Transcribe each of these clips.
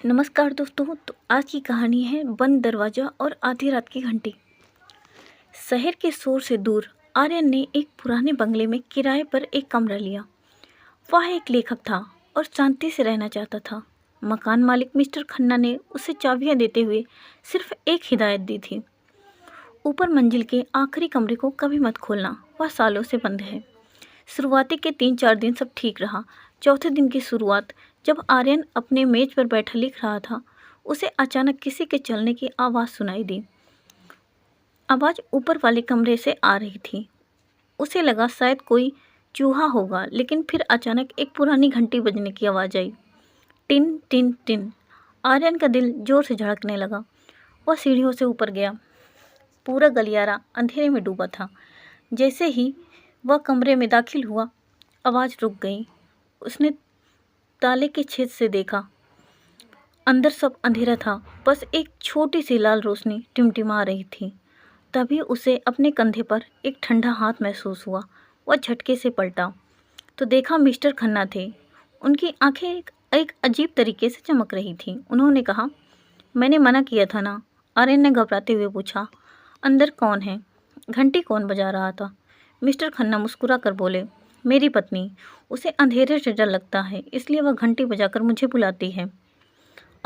नमस्कार दोस्तों। तो आज की कहानी है बंद दरवाजा और आधी रात की घंटी। शहर के शोर से दूर आर्यन ने एक पुराने बंगले में किराए पर एक कमरा लिया। वह एक लेखक था और शांति से रहना चाहता था। मकान मालिक मिस्टर खन्ना ने उसे चाबियां देते हुए सिर्फ एक हिदायत दी थी, ऊपर मंजिल के आखिरी कमरे को कभी मत खोलना, वह सालों से बंद है। शुरुआती के 3-4 दिन सब ठीक रहा। चौथे दिन की शुरुआत, जब आर्यन अपने मेज पर बैठा लिख रहा था, उसे अचानक किसी के चलने की आवाज़ सुनाई दी। आवाज़ ऊपर वाले कमरे से आ रही थी। उसे लगा शायद कोई चूहा होगा, लेकिन फिर अचानक एक पुरानी घंटी बजने की आवाज़ आई। टिन टिन टिन। आर्यन का दिल जोर से धड़कने लगा। वह सीढ़ियों से ऊपर गया। पूरा गलियारा अंधेरे में डूबा था। जैसे ही वह कमरे में दाखिल हुआ, आवाज़ रुक गई। उसने ताले के छेद से देखा। अंदर सब अंधेरा था, बस एक छोटी सी लाल रोशनी टिमटिमा रही थी। तभी उसे अपने कंधे पर एक ठंडा हाथ महसूस हुआ। वह झटके से पलटा तो देखा मिस्टर खन्ना थे। उनकी आंखें एक अजीब तरीके से चमक रही थीं। उन्होंने कहा, मैंने मना किया था ना? आर्यन ने घबराते हुए पूछा। अंदर कौन है? घंटी कौन बजा रहा था? मिस्टर खन्ना मुस्कुरा कर बोले, मेरी पत्नी। उसे अंधेरे से डर लगता है, इसलिए वह घंटी बजाकर मुझे बुलाती है।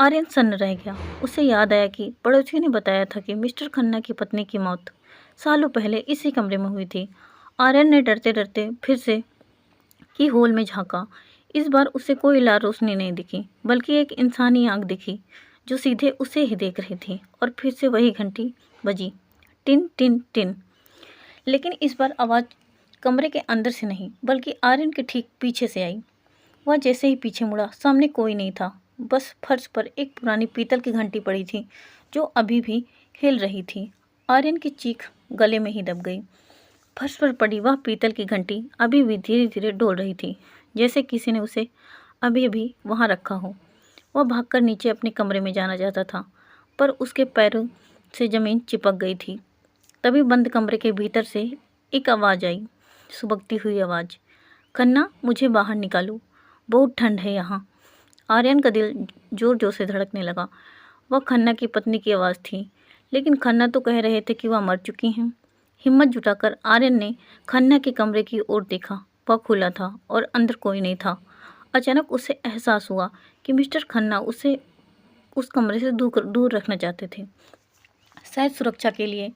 आर्यन सन्न रह गया। उसे याद आया कि पड़ोसी ने बताया था कि मिस्टर खन्ना की पत्नी की मौत सालों पहले इसी कमरे में हुई थी। आर्यन ने डरते डरते फिर से की होल में झांका। इस बार उसे कोई लाल रोशनी नहीं दिखी, बल्कि एक इंसानी आंख दिखी जो सीधे उसे ही देख रही थी। और फिर से वही घंटी बजी, टिन टिन टिन। लेकिन इस बार आवाज़ कमरे के अंदर से नहीं, बल्कि आर्यन के ठीक पीछे से आई। वह जैसे ही पीछे मुड़ा, सामने कोई नहीं था। बस फर्श पर एक पुरानी पीतल की घंटी पड़ी थी, जो अभी भी हिल रही थी। आर्यन की चीख गले में ही दब गई। फर्श पर पड़ी वह पीतल की घंटी अभी भी धीरे धीरे डोल रही थी, जैसे किसी ने उसे अभी अभी वहाँ रखा हो। वह भागकर नीचे अपने कमरे में जाना चाहता था, पर उसके पैरों से ज़मीन चिपक गई थी। तभी बंद कमरे के भीतर से एक आवाज़ आई, सुबकती हुई आवाज़, खन्ना, मुझे बाहर निकालो, बहुत ठंड है यहाँ। आर्यन का दिल जोर जोर से धड़कने लगा। वह खन्ना की पत्नी की आवाज़ थी, लेकिन खन्ना तो कह रहे थे कि वह मर चुकी हैं। हिम्मत जुटाकर आर्यन ने खन्ना के कमरे की ओर देखा। वह खुला था और अंदर कोई नहीं था। अचानक उसे एहसास हुआ कि मिस्टर खन्ना उसे उस कमरे से दूर दूर रखना चाहते थे, शायद सुरक्षा के लिए,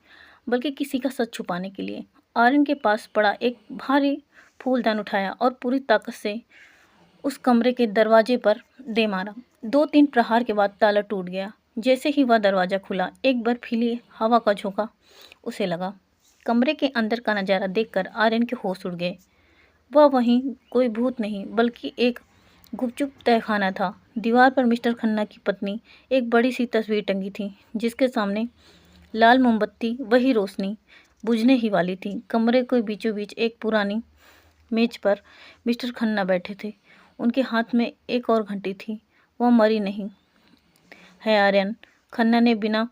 बल्कि किसी का सच छुपाने के लिए। आर्यन के पास पड़ा एक भारी फूलदान उठाया और पूरी ताकत से उस कमरे के दरवाजे पर दे मारा। 2-3 प्रहार के बाद ताला टूट गया। जैसे ही वह दरवाज़ा खुला, एक बर्फीली हवा का झोंका उसे लगा। कमरे के अंदर का नज़ारा देखकर आर्यन के होश उड़ गए। वह वहीं कोई भूत नहीं, बल्कि एक गुपचुप तहखाना था। दीवार पर मिस्टर खन्ना की पत्नी एक बड़ी सी तस्वीर टंगी थी, जिसके सामने लाल मोमबत्ती, वही रोशनी बुझने ही वाली थी। कमरे के बीचों बीच एक पुरानी मेज पर मिस्टर खन्ना बैठे थे। उनके हाथ में एक और घंटी थी। वह मरी नहीं है आर्यन, खन्ना ने बिना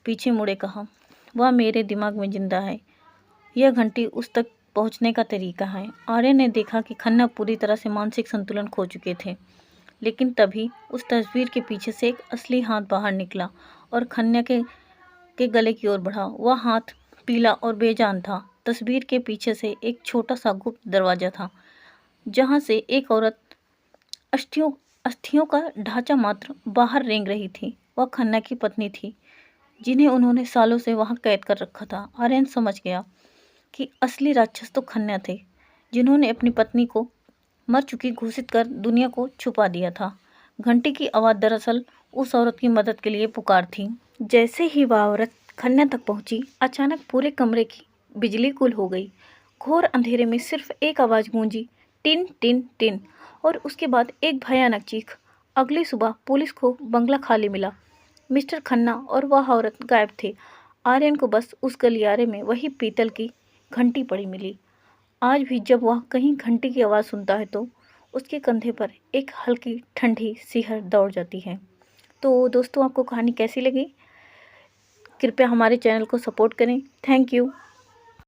पीछे मुड़े कहा। वह मेरे दिमाग में जिंदा है। यह घंटी उस तक पहुंचने का तरीका है। आर्यन ने देखा कि खन्ना पूरी तरह से मानसिक संतुलन खो चुके थे। लेकिन तभी उस तस्वीर के पीछे से एक असली हाथ बाहर निकला और खन्ना के गले की ओर बढ़ा। वह हाथ पीला और बेजान था। तस्वीर के पीछे से एक छोटा सा गुप्त दरवाजा था, जहाँ से एक औरत अस्थियों का ढांचा मात्र बाहर रेंग रही थी। वह खन्ना की पत्नी थी, जिन्हें उन्होंने सालों से वहां कैद कर रखा था। आर्यन समझ गया कि असली राक्षस तो खन्ना थे, जिन्होंने अपनी पत्नी को मर चुकी घोषित कर दुनिया को छुपा दिया था। घंटी की आवाज़ दरअसल उस औरत की मदद के लिए पुकार थी। जैसे ही वह औरत खन्ना तक पहुंची, अचानक पूरे कमरे की बिजली गुल हो गई। घोर अंधेरे में सिर्फ एक आवाज़ गूंजी, टिन टिन टिन, और उसके बाद एक भयानक चीख। अगली सुबह पुलिस को बंगला खाली मिला। मिस्टर खन्ना और वह औरत गायब थे। आर्यन को बस उस गलियारे में वही पीतल की घंटी पड़ी मिली। आज भी जब वह कहीं घंटी की आवाज़ सुनता है, तो उसके कंधे पर एक हल्की ठंडी सिहर दौड़ जाती है। तो दोस्तों, आपको कहानी कैसी लगी? कृपया हमारे चैनल को सपोर्ट करें। Thank you.